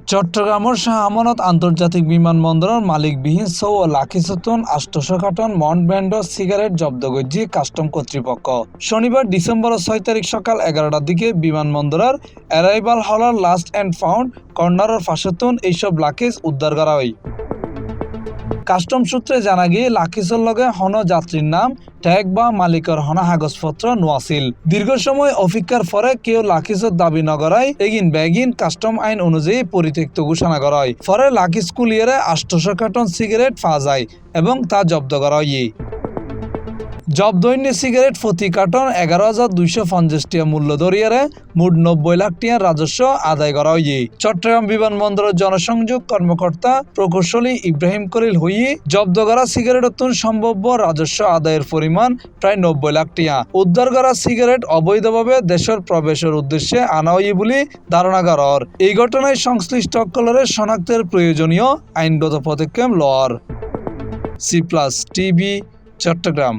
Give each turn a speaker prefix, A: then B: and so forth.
A: চট্টগ্রামের শাহ আমানত আন্তর্জাতিক বিমানবন্দরের মালিকবিহীন ১৬ ton ৮০০ carton Mond brand cigarette জব্দ করছে কাস্টম কর্তৃপক্ষ। শনিবার ডিসেম্বর ৬ তারিখ সকাল ১১টার দিকে বিমানবন্দরের অ্যারাইভাল হলের লাস্ট অ্যান্ড ফাউন্ড কর্নারের ফাঁসতন এইসব লাকেজ উদ্ধার করা হয়। কাস্টম সূত্রে জানা গিয়ে লাকিসের লগে হন যাত্রীর নাম, ট্যাগ বা মালিকের হনা কাগজপত্র নোয়াছিল। দীর্ঘ সময় অপেক্ষার পরে কেউ লাকিসের দাবি নগরায় এগিন ব্যাগিন কাস্টম আইন অনুযায়ী পরিত্যক্ত ঘোষণা করা হয়। পরে লাকিস কুলিয়ারে ৮০০ কার্টন সিগারেট পাওয়া যায় এবং তা জব্দ করা হয়। জব্দৈন্য সিগারেট প্রতি কার্টন ১১,২৫০ টাকা মূল্য ধরিয়ারে মোট ৯০ লাখ টাকার রাজস্ব আদায় করা হয়ে। চট্টগ্রাম বিমানবন্দরের জনসংযোগ কর্মকর্তা প্রকৌশলী ইব্রাহিম কলিল হইয়ে জব্দ করা সিগারেটতন সম্ভাব্য রাজস্ব আদায়ের পরিমাণ প্রায় ৯০ লাখ টাকা। উদ্ধার করা সিগারেট অবৈধভাবে দেশের প্রবেশের উদ্দেশ্যে আনা হইয়ে বলে ধারণা করার। এই ঘটনায় সংশ্লিষ্ট সকলের শনাক্তের প্রয়োজনীয় আইনগত পদক্ষেপ লওয়ার। C+ TV Chittagong.